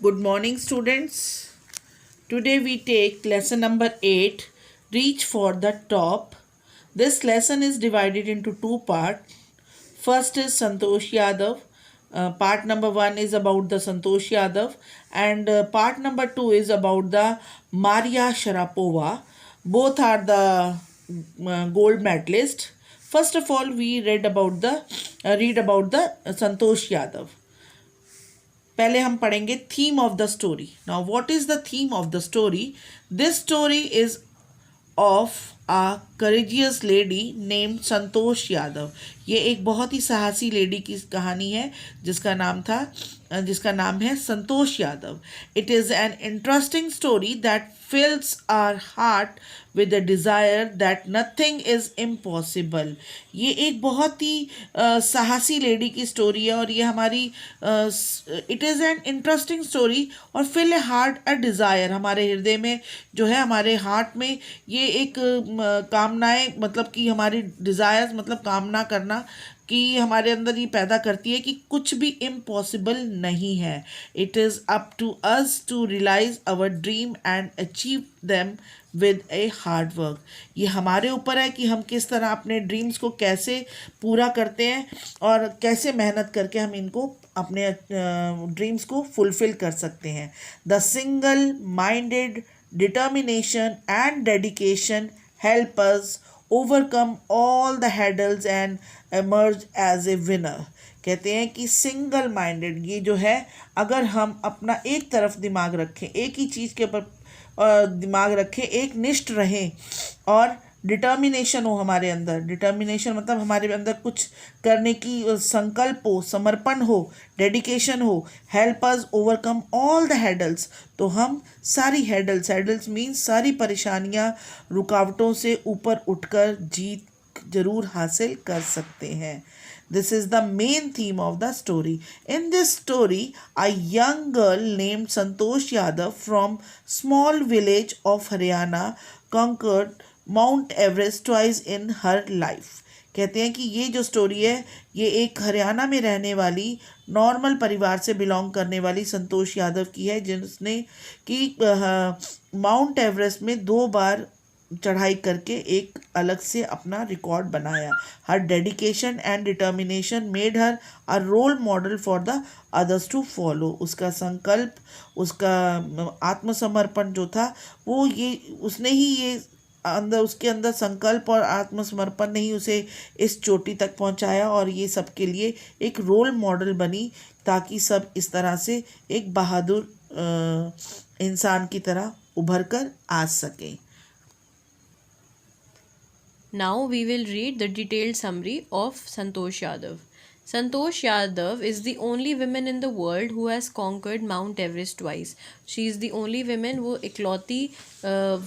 Good morning, students. Today we take lesson number 8, Reach for the Top. This lesson is divided into two parts. First is Santosh Yadav. Part number 1 is about the Santosh Yadav, and part number 2 is about the Maria Sharapova. Both are the gold medalist. First of all, we read about the Santosh Yadav. पहले हम पढ़ेंगे theme of the story. Now what is the theme of the story? This story is of a courageous lady named Santosh Yadav. ये एक बहुत ही साहसी lady की कहानी है जिसका नाम है Santosh Yadav. It is an interesting story that fills our heart with a desire that nothing is impossible. ये एक बहुत ही साहसी लेडी की स्टोरी है और ये हमारी it is an interesting story और fill a heart a desire. हमारे हृदय में जो है, हमारे हार्ट में ये एक कामनाएं, मतलब कि हमारी डिज़ायर्स मतलब कामना करना कि हमारे अंदर ये पैदा करती है कि कुछ भी इम्पॉसिबल नहीं है. It is up to us to realise our dream and achieve them with a hard work. ये हमारे ऊपर है कि हम किस तरह अपने ड्रीम्स को कैसे पूरा करते हैं और कैसे मेहनत करके हम इनको अपने ड्रीम्स को फुलफिल कर सकते हैं. The single minded determination and dedication help us overcome all the hurdles and emerge as a winner. कहते हैं कि सिंगल माइंडेड, ये जो है, अगर हम अपना एक तरफ दिमाग रखें, एक ही चीज़ के ऊपर दिमाग रखें, एक निष्ठ रहें और डिटर्मिनेशन हो हमारे अंदर. डिटर्मिनेशन मतलब हमारे अंदर कुछ करने की संकल्प हो, समर्पण हो, डेडिकेशन हो. Help us overcome all the hurdles. तो हम सारी हैडल्स मीन्स सारी परेशानियां, रुकावटों से ऊपर उठकर जीत जरूर हासिल कर सकते हैं. This is the main theme of the story. In this story, a young girl named Santosh Yadav from small village of Haryana conquered Mount Everest twice in her life. कहते हैं कि ये जो स्टोरी है, ये एक हरियाणा में रहने वाली नॉर्मल परिवार से बिलोंग करने वाली संतोष यादव की है, जिसने कि माउंट एवरेस्ट में 2 बार चढ़ाई करके एक अलग से अपना रिकॉर्ड बनाया. Her dedication and determination made her a role model for the others to follow. उसका संकल्प, उसका आत्मसमर्पण जो था, वो ये उसने ही ये उसके अंदर संकल्प और आत्मसमर्पण ने ही उसे इस चोटी तक पहुंचाया और ये सबके लिए एक रोल मॉडल बनी, ताकि सब इस तरह से एक बहादुर इंसान की तरह उभर कर आ सकें. Now we will read the detailed summary of Santosh Yadav. Santosh Yadav is the only woman in the world who has conquered Mount Everest twice. She is the only woman, वो इकलौती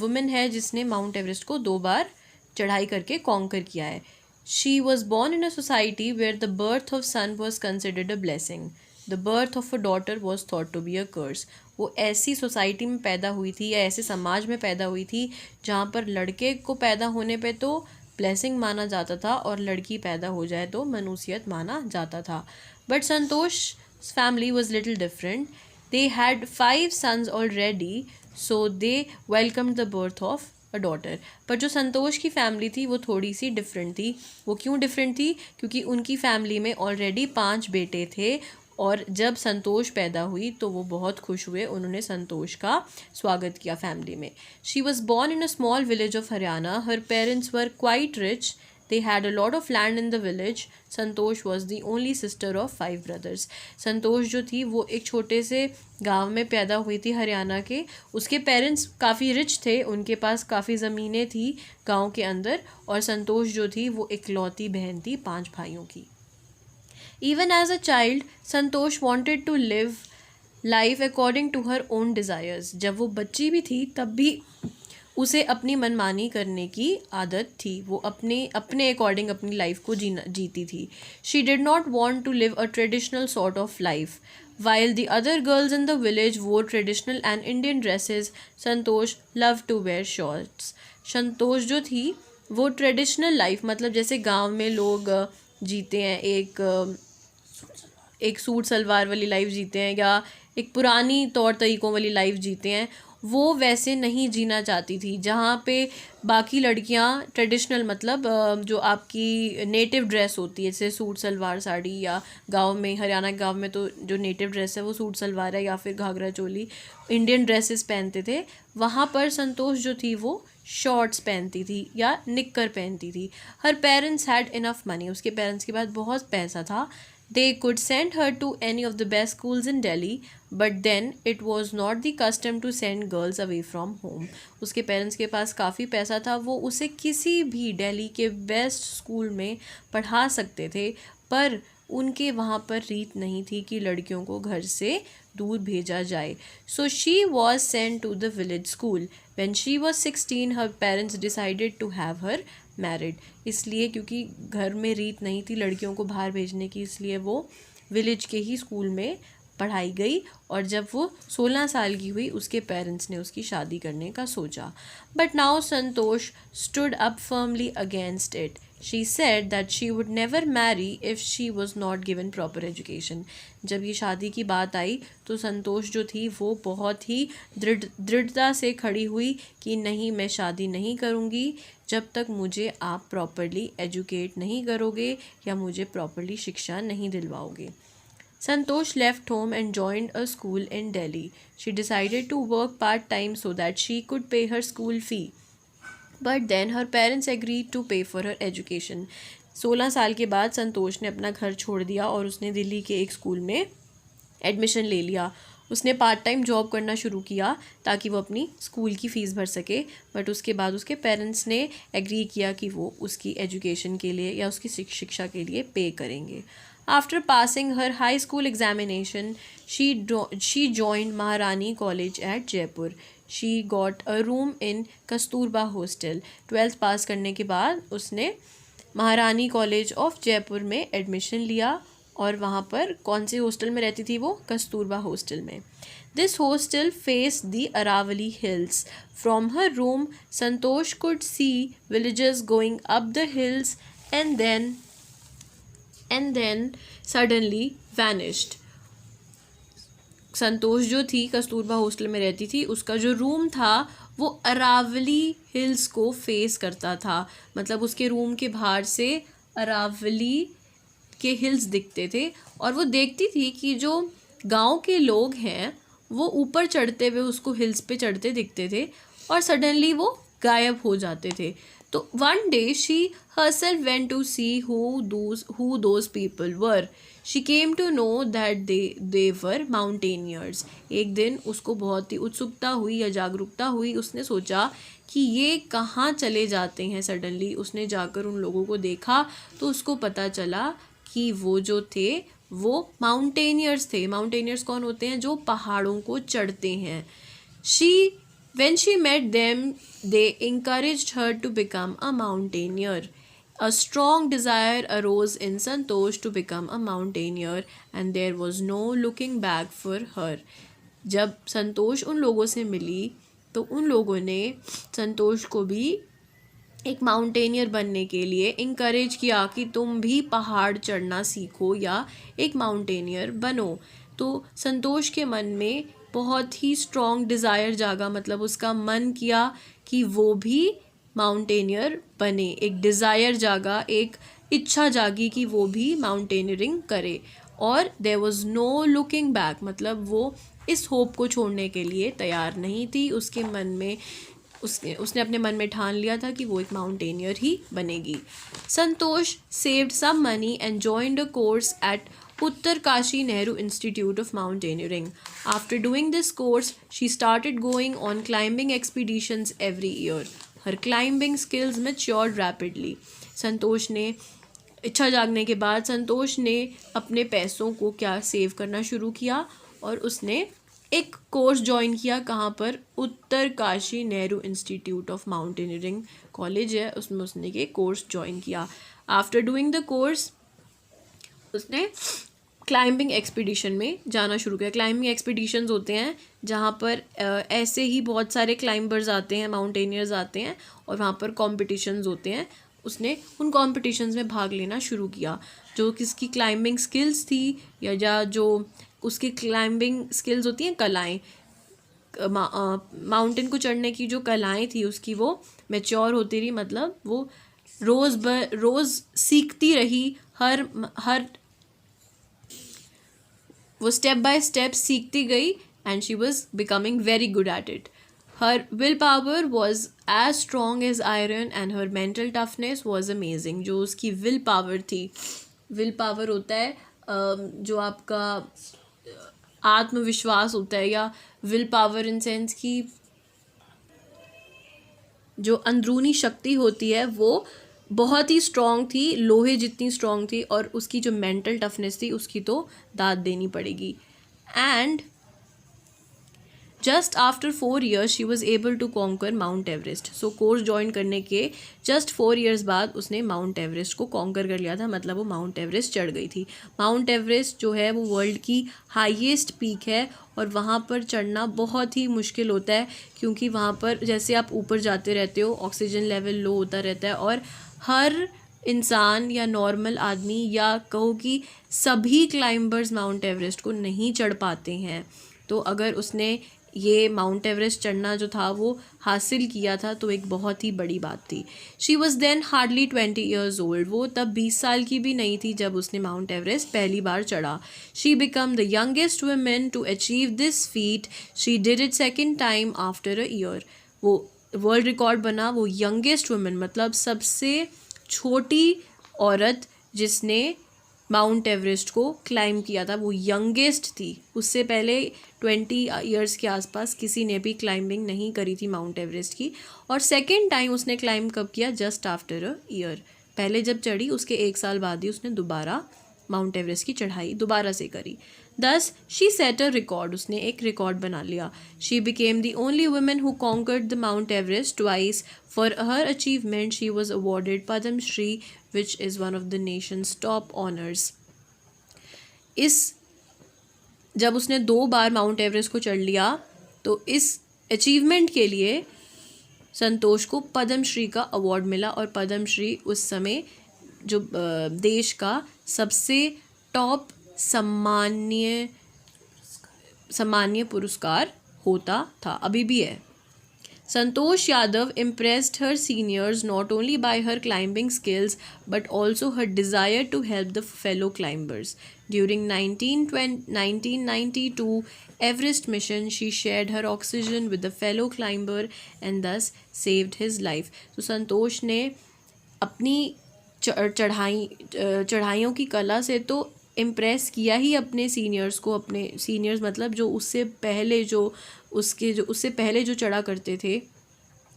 वुमेन है जिसने mount Everest को 2 बार चढ़ाई करके conquer किया है. She was born in a society where the birth of son was considered a blessing. The birth of a daughter was thought to be a curse. वो ऐसी सोसाइटी में पैदा हुई थी या ऐसे समाज में पैदा हुई थी जहाँ पर लड़के को पैदा होने पे तो ब्लेसिंग माना जाता था और लड़की पैदा हो जाए तो मनुष्यत माना जाता था. But Santosh family was little different. They had 5 sons already, so they welcome the birth of a daughter. पर जो संतोष की फैमिली थी वो थोड़ी सी डिफरेंट थी. वो क्यों डिफरेंट थी? क्योंकि उनकी फैमिली में ऑलरेडी 5 बेटे थे और जब संतोष पैदा हुई तो वो बहुत खुश हुए. उन्होंने संतोष का स्वागत किया फैमिली में. She was born in a small village of Haryana. Her parents were quite rich. They had a lot of land in the village. Santosh was the only sister of 5 brothers. Santosh जो थी वो एक छोटे से गांव में पैदा हुई थी हरियाणा के. उसके पेरेंट्स काफ़ी रिच थे, उनके पास काफ़ी ज़मीनें थी गांव के अंदर, और संतोष जो थी वो इकलौती बहन थी 5 भाइयों की. Even as a child, Santosh wanted to live life according to her own desires. जब वो बच्ची भी थी तब भी उसे अपनी मनमानी करने की आदत थी. वो अपने अकॉर्डिंग अपनी लाइफ को जीती थी. She did not want to live a traditional sort of life. While the other girls in the village wore traditional and Indian dresses, Santosh loved to wear shorts. संतोष जो थी वो ट्रेडिशनल लाइफ, मतलब जैसे गांव में लोग जीते हैं, एक सूट सलवार वाली लाइफ जीते हैं या एक पुरानी तौर तरीक़ों वाली लाइफ जीते हैं, वो वैसे नहीं जीना चाहती थी। जहाँ पे बाकी लड़कियाँ ट्रेडिशनल मतलब जो आपकी नेटिव ड्रेस होती है, जैसे सूट सलवार साड़ी, या गांव में, हरियाणा के गांव में तो जो नेटिव ड्रेस है वो सूट सलवार है या फिर घाघरा चोली, इंडियन ड्रेसेस पहनते थे। वहाँ पर संतोष जो थी वो शॉर्ट्स पहनती थी या निक्कर पहनती थी। हर पेरेंट्स हैड इनफ मनी, उसके पेरेंट्स के पास बहुत पैसा था। They could send her to any of the best schools in Delhi, but then it was not the custom to send girls away from home. उसके पेरेंट्स के पास काफ़ी पैसा था, वो उसे किसी भी दिल्ली के बेस्ट स्कूल में पढ़ा सकते थे, पर उनके वहाँ पर रीत नहीं थी कि लड़कियों को घर से दूर भेजा जाए। So she was sent to the village school. When she was 16, her parents decided to have her married, इसलिए क्योंकि घर में रीत नहीं थी लड़कियों को बाहर भेजने की, इसलिए वो विलेज के ही स्कूल में पढ़ाई गई। और जब वो 16 साल की हुई उसके पेरेंट्स ने उसकी शादी करने का सोचा। But now Santosh stood up firmly against it. She said that she would never marry if she was not given proper education. जब ये शादी की बात आई तो संतोष जो थी वो बहुत ही दृढ़ता से खड़ी हुई कि नहीं, मैं शादी नहीं करूँगी जब तक मुझे आप प्रॉपरली एजुकेट नहीं करोगे या मुझे प्रॉपरली शिक्षा नहीं दिलवाओगे। संतोष left home and joined a school in Delhi. She decided to work part-time so that she could pay her school fee. But then her parents agreed to pay for her education. 16 साल के बाद संतोष ने अपना घर छोड़ दिया और उसने दिल्ली के एक स्कूल में एडमिशन ले लिया। उसने पार्ट टाइम जॉब करना शुरू किया ताकि वो अपनी स्कूल की फ़ीस भर सके। बट उसके बाद उसके पेरेंट्स ने एग्री किया कि वो उसकी एजुकेशन के लिए या उसकी शिक्षा के लिए पे करेंगे। After passing her high school examination she joined Maharani college at Jaipur. She got a room in Kasturba hostel. 12th pass करने के बाद उसने महारानी कॉलेज ऑफ जयपुर में एडमिशन लिया और वहाँ पर कौन से हॉस्टल में रहती थी वो? कस्तूरबा हॉस्टल में। This hostel face the Aravali hills. From her room Santosh could see villagers going up the hills and then suddenly vanished. Santosh जो थी कस्तूरबा हॉस्टल में रहती थी, उसका जो रूम था वो अरावली हिल्स को फेस करता था। मतलब उसके रूम के बाहर से अरावली के हिल्स दिखते थे और वो देखती थी कि जो गांव के लोग हैं वो ऊपर चढ़ते हुए उसको हिल्स पे चढ़ते दिखते थे और सडनली वो गायब हो जाते थे। तो one day she herself went to see who those people were. She came to know that they were mountaineers. एक दिन उसको बहुत ही उत्सुकता हुई या जागरूकता हुई, उसने सोचा कि ये कहाँ चले जाते हैं। सडनली उसने जाकर उन लोगों को देखा तो उसको पता चला कि वो जो थे वो माउंटेनियर्स थे। माउंटेनियर्स कौन होते हैं? जो पहाड़ों को चढ़ते हैं। When she met them, they encouraged her to become a mountaineer. A strong desire arose in Santosh to become a mountaineer and there was no looking back for her. जब संतोष उन लोगों से मिली तो उन लोगों ने संतोष को भी एक माउंटेनियर बनने के लिए इंकरेज किया कि तुम भी पहाड़ चढ़ना सीखो या एक माउंटेनियर बनो। तो संतोष के मन में बहुत ही स्ट्रॉन्ग डिज़ायर जागा, मतलब उसका मन किया कि वो भी माउंटेनियर बने। एक डिज़ायर जागा, एक इच्छा जागी कि वो भी माउंटेनियरिंग करे। और there was no looking back, मतलब वो इस होप को छोड़ने के लिए तैयार नहीं थी। उसके मन में उसने अपने मन में ठान लिया था कि वो एक माउंटेनियर ही बनेगी। Santosh saved some money and joined a course at Uttarkashi Nehru Institute of Mountaineering. After doing this course, she started going on climbing expeditions every year. Her climbing skills matured rapidly. संतोष ने इच्छा जागने के बाद संतोष ने अपने पैसों को क्या सेव करना शुरू किया और उसने एक कोर्स ज्वाइन किया। कहाँ पर? Uttarkashi Nehru institute of mountaineering college है, उसमें उसने ये कोर्स ज्वाइन किया। आफ्टर डूइंग द कोर्स उसने क्लाइंबिंग एक्सपीडिशन में जाना शुरू किया। क्लाइंबिंग एक्सपीडिशंस होते हैं जहाँ पर ऐसे ही बहुत सारे क्लाइंबर्स आते हैं, माउंटेनियर्स आते हैं और वहाँ पर कॉम्पिटिशन्स होते हैं। उसने उन कॉम्पिटिशन्स में भाग लेना शुरू किया। जो किसकी क्लाइंबिंग स्किल्स थी या जो उसकी क्लाइंबिंग स्किल्स होती हैं, कलाएं, माउंटेन को चढ़ने की जो कलाएं थी उसकी, वो मैच्योर होती रही, मतलब वो रोज़ सीखती रही, हर वो स्टेप बाय स्टेप सीखती गई and she was becoming very good at it. Her will power was as strong as iron and her mental toughness was amazing. जो उसकी विल पावर थी, विल पावर होता है जो आपका आत्मविश्वास होता है, या विल पावर इन सेंस की जो अंदरूनी शक्ति होती है वो बहुत ही स्ट्रॉन्ग थी, लोहे जितनी स्ट्रॉन्ग थी. और उसकी जो मेंटल टफनेस थी उसकी तो दाद देनी पड़ेगी. And just after 4 years she was able to conquer Mount Everest. So course join करने के जस्ट 4 years बाद उसने माउंट एवरेस्ट को कॉन्कर कर लिया था, मतलब वो माउंट एवरेस्ट चढ़ गई थी. माउंट एवरेस्ट जो है वो वर्ल्ड की हाईएस्ट पीक है और वहाँ पर चढ़ना बहुत ही मुश्किल होता है, क्योंकि वहाँ पर जैसे आप ऊपर जाते रहते हो ऑक्सीजन लेवल लो होता रहता है, और हर इंसान या नॉर्मल आदमी या कहो कि सभी क्लाइंबर्स माउंट एवरेस्ट को नहीं चढ़ पाते हैं. तो अगर उसने ये माउंट एवरेस्ट चढ़ना जो था वो हासिल किया था तो एक बहुत ही बड़ी बात थी. She was then hardly 20 years old. वो तब 20 साल की भी नहीं थी जब उसने माउंट एवरेस्ट पहली बार चढ़ा. She become the youngest women to achieve this feat. She did it second time after a year. वो वर्ल्ड रिकॉर्ड बना, वो यंगेस्ट वुमेन मतलब सबसे छोटी औरत जिसने माउंट एवरेस्ट को क्लाइम किया था, वो यंगेस्ट थी. उससे पहले 20 years के आसपास किसी ने भी क्लाइंबिंग नहीं करी थी माउंट एवरेस्ट की. और सेकेंड टाइम उसने क्लाइम कब किया? Just after a year. पहले जब चढ़ी उसके 1 साल बाद ही उसने दोबारा माउंट एवरेस्ट की चढ़ाई दोबारा से करी. दस शी सेट अ रिकॉर्ड. उसने एक रिकॉर्ड बना लिया. She became the only women who conquered the Mount Everest twice. For her achievement she was awarded Padma Shri, which is one of the nation's top honors. जब उसने 2 बार माउंट एवरेस्ट को चढ़ लिया तो इस अचीवमेंट के लिए संतोष को पद्म श्री का अवार्ड मिला. और पद्म श्री उस समय जो देश का सबसे टॉप सम्मान्य पुरस्कार होता था, अभी भी है. Santosh Yadav impressed her seniors not only by her climbing skills but also her desire to help the fellow climbers. During 1992 Everest mission, she shared her oxygen with a fellow climber and thus saved his life. So Santosh ने अपनी चढ़ाइयों की कला से तो impress किया ही अपने seniors को. अपने सीनियर्स मतलब जो उससे पहले जो चढ़ा करते थे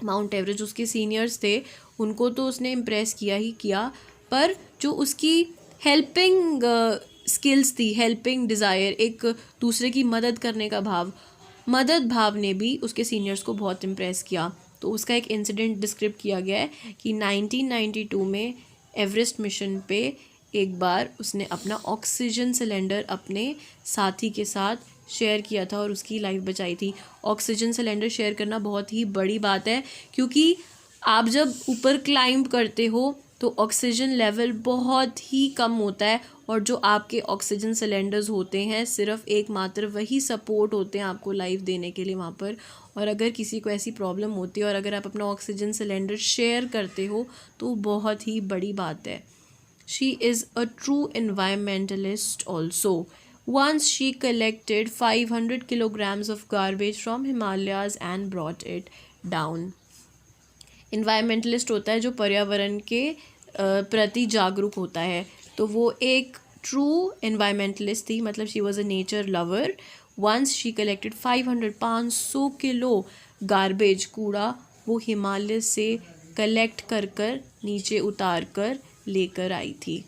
माउंट एवरेस्ट, उसके सीनियर्स थे, उनको तो उसने इम्प्रेस किया ही किया, पर जो उसकी हेल्पिंग स्किल्स थी, हेल्पिंग डिज़ायर, एक दूसरे की मदद करने का मदद भाव ने भी उसके सीनियर्स को बहुत इम्प्रेस किया. तो उसका एक इंसिडेंट डिस्क्राइब किया गया है कि 1992 में एवरेस्ट मिशन पे एक बार उसने अपना ऑक्सीजन सिलेंडर अपने साथी के साथ शेयर किया था और उसकी लाइफ बचाई थी. ऑक्सीजन सिलेंडर शेयर करना बहुत ही बड़ी बात है, क्योंकि आप जब ऊपर क्लाइंब करते हो तो ऑक्सीजन लेवल बहुत ही कम होता है, और जो आपके ऑक्सीजन सिलेंडर्स होते हैं सिर्फ एकमात्र वही सपोर्ट होते हैं आपको लाइफ देने के लिए वहाँ पर. और अगर किसी को ऐसी प्रॉब्लम होती है और अगर आप अपना ऑक्सीजन सिलेंडर शेयर करते हो तो बहुत ही बड़ी बात है. She is a true environmentalist also. Once she collected 500 kilograms of garbage from Himalayas and brought it down. Environmentalist होता है जो पर्यावरण के प्रति जागरूक होता है, तो वो एक true environmentalist थी, मतलब she was a nature lover. Once she collected 500 kilo garbage, कूड़ा, वो हिमालय से कलेक्ट कर नीचे उतार कर लेकर आई थी.